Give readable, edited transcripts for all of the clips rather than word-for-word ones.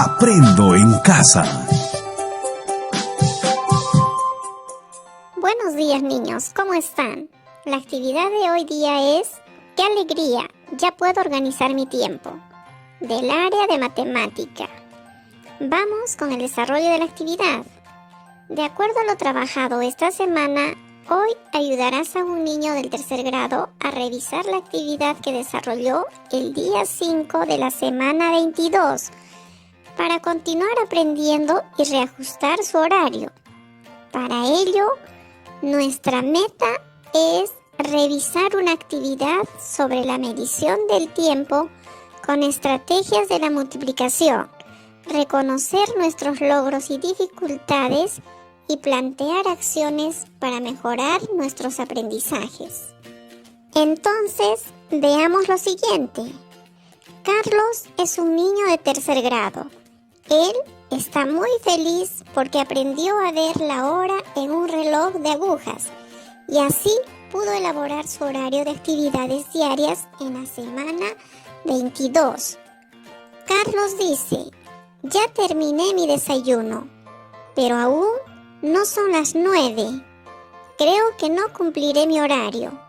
Aprendo en casa. Buenos días, niños, ¿cómo están? La actividad de hoy día es ¡qué alegría! Ya puedo organizar mi tiempo, del área de matemática. Vamos con el desarrollo de la actividad. De acuerdo a lo trabajado esta semana, hoy ayudarás a un niño del tercer grado a revisar la actividad que desarrolló el día 5 de la semana 22 para continuar aprendiendo y reajustar su horario. Para ello, nuestra meta es revisar una actividad sobre la medición del tiempo con estrategias de la multiplicación, reconocer nuestros logros y dificultades y plantear acciones para mejorar nuestros aprendizajes. Entonces, veamos lo siguiente. Carlos es un niño de tercer grado. Él está muy feliz porque aprendió a ver la hora en un reloj de agujas y así pudo elaborar su horario de actividades diarias en la semana 22. Carlos dice: ya terminé mi desayuno, pero aún no son las 9. Creo que no cumpliré mi horario.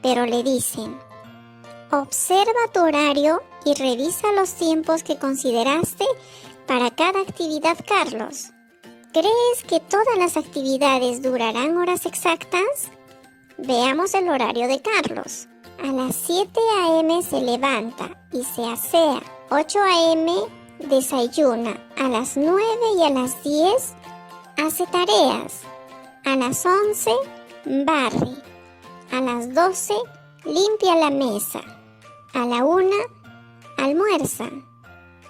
Pero le dicen: observa tu horario y revisa los tiempos que consideraste para cada actividad, Carlos. ¿Crees que todas las actividades durarán horas exactas? Veamos el horario de Carlos. A las 7 a.m. se levanta y se asea. 8 a.m. desayuna. A las 9 y a las 10 hace tareas. A las 11 barre. A las 12 limpia la mesa. A la 1 almuerza.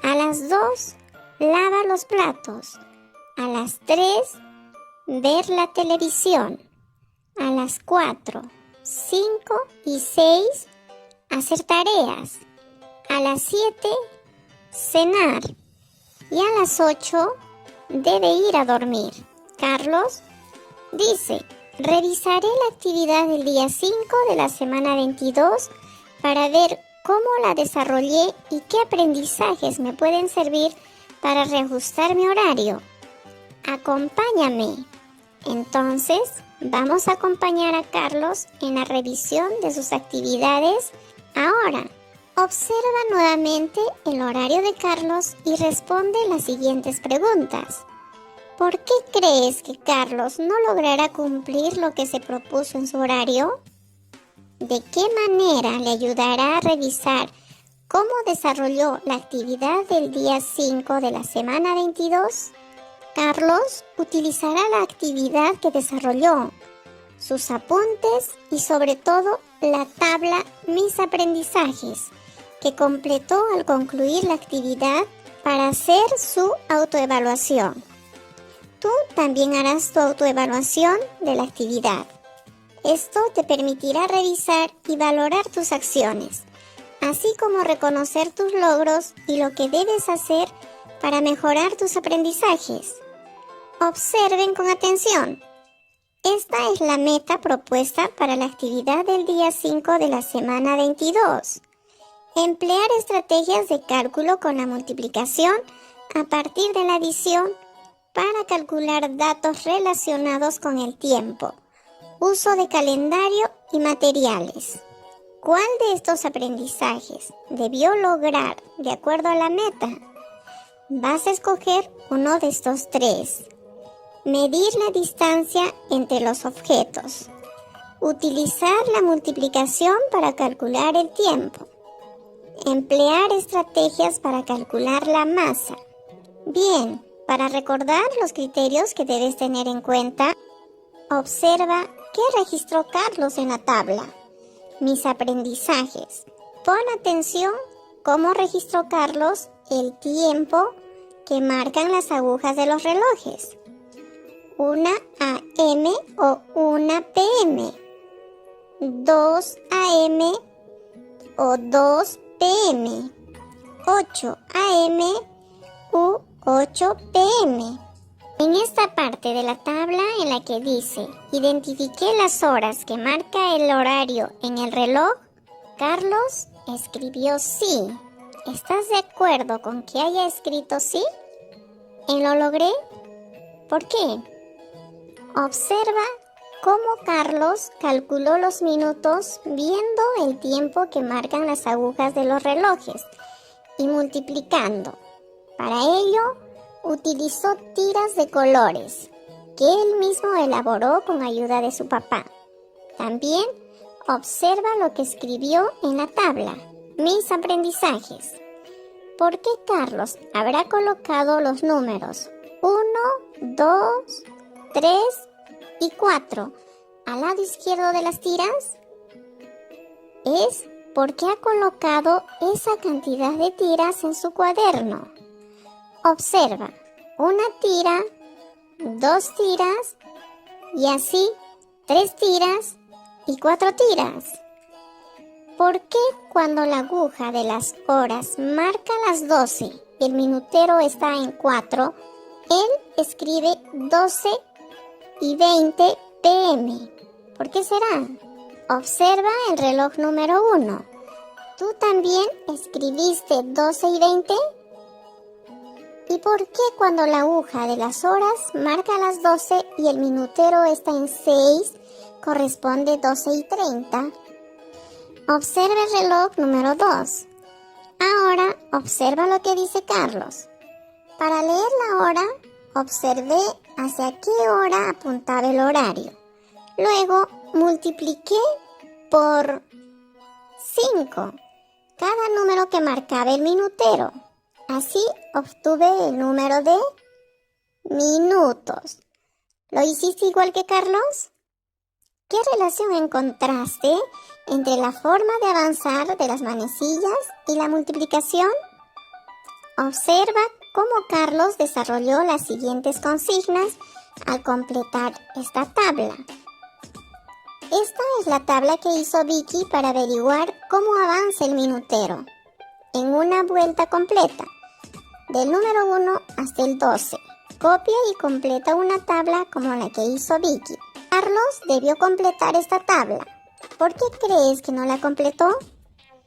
A las 2 lava los platos. A las 3 ver la televisión. A las 4, 5 y 6 hacer tareas. A las 7 cenar. Y a las 8 debe ir a dormir. Carlos dice: revisaré la actividad del día 5 de la semana 22 para ver cómo la desarrollé y qué aprendizajes me pueden servir para reajustar mi horario. Acompáñame. Entonces, vamos a acompañar a Carlos en la revisión de sus actividades. Ahora, observa nuevamente el horario de Carlos y responde las siguientes preguntas. ¿Por qué crees que Carlos no logrará cumplir lo que se propuso en su horario? ¿De qué manera le ayudará a revisar cómo desarrolló la actividad del día 5 de la semana 22? Carlos utilizará la actividad que desarrolló, sus apuntes y sobre todo la tabla Mis aprendizajes, que completó al concluir la actividad para hacer su autoevaluación. Tú también harás tu autoevaluación de la actividad. Esto te permitirá revisar y valorar tus acciones, así como reconocer tus logros y lo que debes hacer para mejorar tus aprendizajes. Observen con atención. Esta es la meta propuesta para la actividad del día 5 de la semana 22. Emplear estrategias de cálculo con la multiplicación a partir de la adición para calcular datos relacionados con el tiempo. Uso de calendario y materiales. ¿Cuál de estos aprendizajes debió lograr de acuerdo a la meta? Vas a escoger uno de estos tres. Medir la distancia entre los objetos. Utilizar la multiplicación para calcular el tiempo. Emplear estrategias para calcular la masa. Bien, para recordar los criterios que debes tener en cuenta, observa qué registró Carlos en la tabla. Mis aprendizajes. Pon atención cómo registró Carlos el tiempo que marcan las agujas de los relojes. 1 a.m. o 1 p.m. 2 a.m. o 2 p.m. 8 a.m. u 8 p.m. En esta parte de la tabla en la que dice identifiqué las horas que marca el horario en el reloj, Carlos escribió sí. ¿estás de acuerdo con que haya escrito sí? ¿Lo logré? ¿Por qué? Observa cómo Carlos calculó los minutos viendo el tiempo que marcan las agujas de los relojes y multiplicando. Para ello, utilizó tiras de colores que él mismo elaboró con ayuda de su papá. También observa lo que escribió en la tabla, mis aprendizajes. ¿Por qué Carlos habrá colocado los números 1, 2, 3 y 4 al lado izquierdo de las tiras? Es porque ha colocado esa cantidad de tiras en su cuaderno. Observa, una tira, 2 tiras y así 3 tiras y 4 tiras. ¿Por qué cuando la aguja de las horas marca las 12 y el minutero está en 4, él escribe 12 y 20 pm? ¿Por qué será? Observa el reloj número 1. ¿Tú también escribiste 12 y 20? ¿Y por qué cuando la aguja de las horas marca las 12 y el minutero está en 6, corresponde 12 y 30? Observa el reloj número 2. Ahora observa lo que dice Carlos. Para leer la hora, observé hacia qué hora apuntaba el horario. Luego multipliqué por 5 cada número que marcaba el minutero. Así obtuve el número de minutos. ¿Lo hiciste igual que Carlos? ¿Qué relación encontraste entre la forma de avanzar de las manecillas y la multiplicación? Observa cómo Carlos desarrolló las siguientes consignas al completar esta tabla. Esta es la tabla que hizo Vicky para averiguar cómo avanza el minutero en una vuelta completa, del número 1 hasta el 12. Copia y completa una tabla como la que hizo Vicky. Carlos debió completar esta tabla. ¿Por qué crees que no la completó?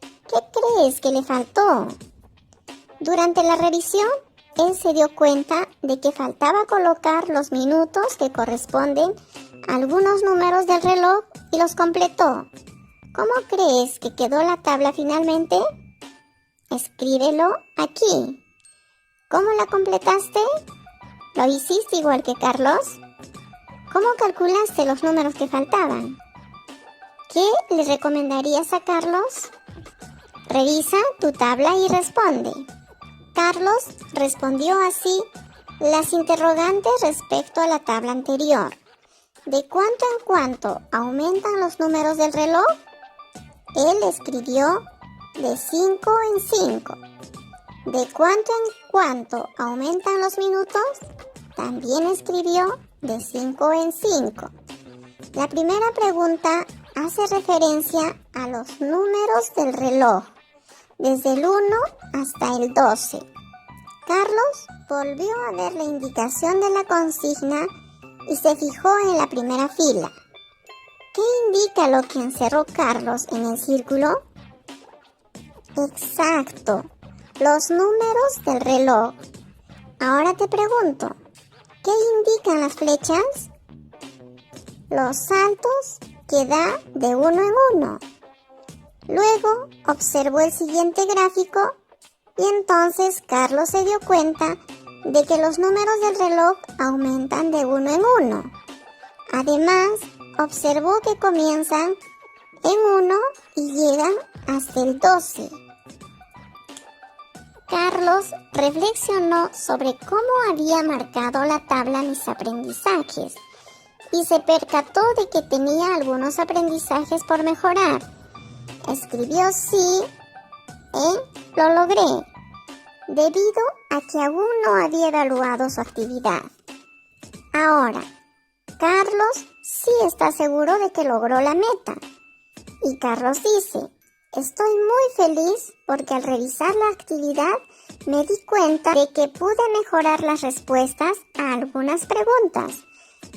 ¿Qué crees que le faltó? Durante la revisión, él se dio cuenta de que faltaba colocar los minutos que corresponden a algunos números del reloj y los completó. ¿Cómo crees que quedó la tabla finalmente? Escríbelo aquí. ¿Cómo la completaste? ¿Lo hiciste igual que Carlos? ¿Cómo calculaste los números que faltaban? ¿Qué le recomendarías a Carlos? Revisa tu tabla y responde. Carlos respondió así las interrogantes respecto a la tabla anterior. ¿De cuánto en cuánto aumentan los números del reloj? Él escribió de 5 en 5. ¿De cuánto en cuánto aumentan los minutos? También escribió de 5 en 5. La primera pregunta hace referencia a los números del reloj, desde el 1 hasta el 12. Carlos volvió a ver la indicación de la consigna y se fijó en la primera fila. ¿Qué indica lo que encerró Carlos en el círculo? Exacto, los números del reloj. Ahora te pregunto, ¿qué indican las flechas? Los saltos que da de 1 en 1. Luego observó el siguiente gráfico y entonces Carlos se dio cuenta de que los números del reloj aumentan de 1 en 1. Además, observó que comienzan en 1 y llegan hasta el 12. Carlos reflexionó sobre cómo había marcado la tabla mis aprendizajes y se percató de que tenía algunos aprendizajes por mejorar. Escribió sí lo logré, debido a que aún no había evaluado su actividad. Ahora, Carlos sí está seguro de que logró la meta. Y Carlos dice, estoy muy feliz porque al revisar la actividad me di cuenta de que pude mejorar las respuestas a algunas preguntas.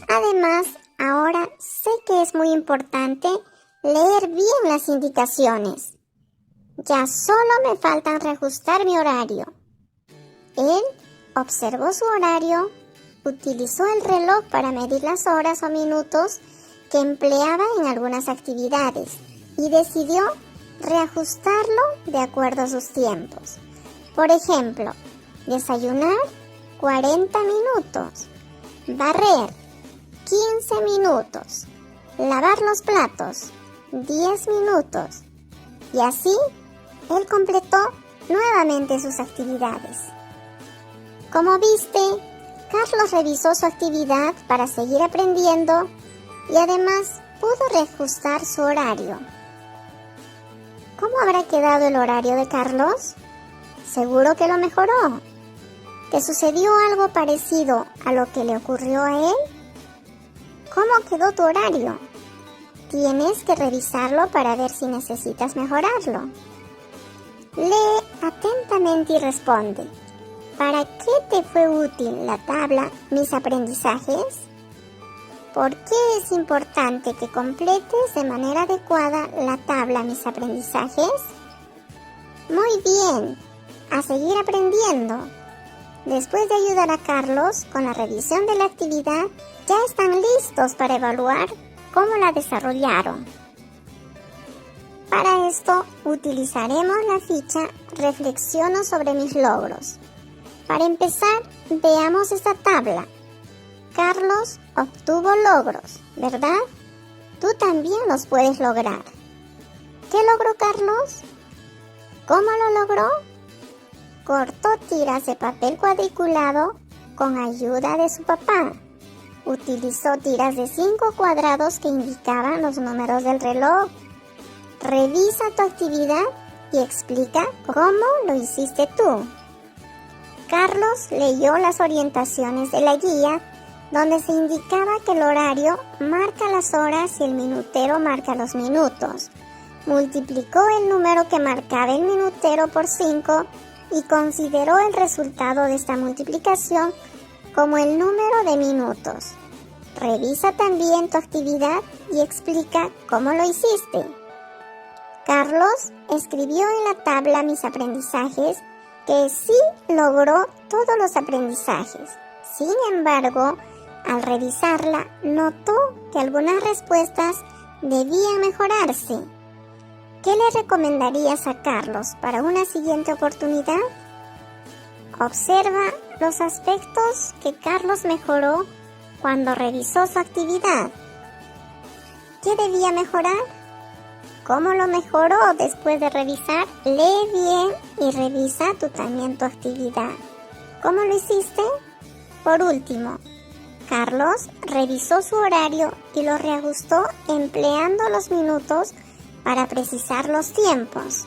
Además, ahora sé que es muy importante leer bien las indicaciones. Ya solo me falta reajustar mi horario. Él observó su horario, utilizó el reloj para medir las horas o minutos que empleaba en algunas actividades y decidió reajustarlo de acuerdo a sus tiempos. Por ejemplo, desayunar 40 minutos, barrer 15 minutos, lavar los platos 10 minutos y así él completó nuevamente sus actividades. Como viste, Carlos revisó su actividad para seguir aprendiendo y además pudo reajustar su horario. ¿Cómo habrá quedado el horario de Carlos? Seguro que lo mejoró. ¿Te sucedió algo parecido a lo que le ocurrió a él? ¿Cómo quedó tu horario? Tienes que revisarlo para ver si necesitas mejorarlo. Lee atentamente y responde. ¿Para qué te fue útil la tabla Mis Aprendizajes? ¿Por qué es importante que completes de manera adecuada la tabla Mis Aprendizajes? Muy bien, a seguir aprendiendo. Después de ayudar a Carlos con la revisión de la actividad, ya están listos para evaluar cómo la desarrollaron. Para esto utilizaremos la ficha Reflexiono sobre mis logros. Para empezar, veamos esta tabla. Carlos obtuvo logros, ¿verdad? Tú también los puedes lograr. ¿Qué logró Carlos? ¿Cómo lo logró? Cortó tiras de papel cuadriculado con ayuda de su papá. Utilizó tiras de 5 cuadrados que indicaban los números del reloj. Revisa tu actividad y explica cómo lo hiciste tú. Carlos leyó las orientaciones de la guía donde se indicaba que el horario marca las horas y el minutero marca los minutos. Multiplicó el número que marcaba el minutero por 5 y consideró el resultado de esta multiplicación como el número de minutos. Revisa también tu actividad y explica cómo lo hiciste. Carlos escribió en la tabla Mis Aprendizajes que sí logró todos los aprendizajes. Sin embargo, al revisarla, notó que algunas respuestas debían mejorarse. ¿Qué le recomendarías a Carlos para una siguiente oportunidad? Observa los aspectos que Carlos mejoró cuando revisó su actividad. ¿Qué debía mejorar? ¿Cómo lo mejoró después de revisar? Lee bien y revisa tú también tu actividad. ¿Cómo lo hiciste? Por último, Carlos revisó su horario y lo reajustó empleando los minutos para precisar los tiempos.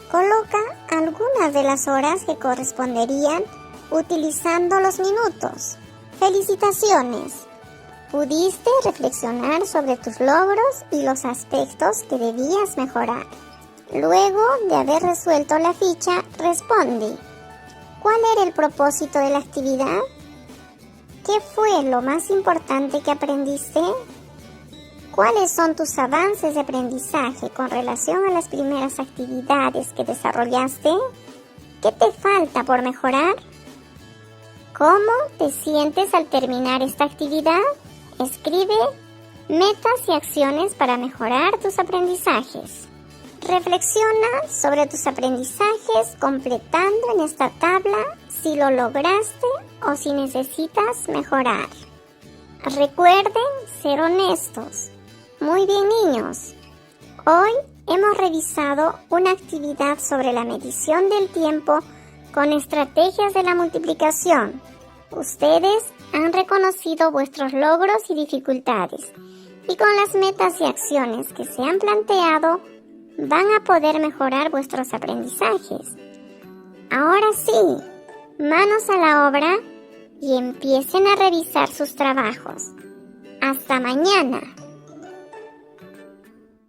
Coloca algunas de las horas que corresponderían utilizando los minutos. ¡Felicitaciones! Pudiste reflexionar sobre tus logros y los aspectos que debías mejorar. Luego de haber resuelto la ficha, responde. ¿Cuál era el propósito de la actividad? ¿Qué fue lo más importante que aprendiste? ¿Cuáles son tus avances de aprendizaje con relación a las primeras actividades que desarrollaste? ¿Qué te falta por mejorar? ¿Cómo te sientes al terminar esta actividad? Escribe metas y acciones para mejorar tus aprendizajes. Reflexiona sobre tus aprendizajes completando en esta tabla si lo lograste o si necesitas mejorar. Recuerden ser honestos. Muy bien, niños. Hoy hemos revisado una actividad sobre la medición del tiempo con estrategias de la multiplicación. Ustedes han reconocido vuestros logros y dificultades y con las metas y acciones que se han planteado van a poder mejorar vuestros aprendizajes. Ahora sí, manos a la obra y empiecen a revisar sus trabajos. ¡Hasta mañana!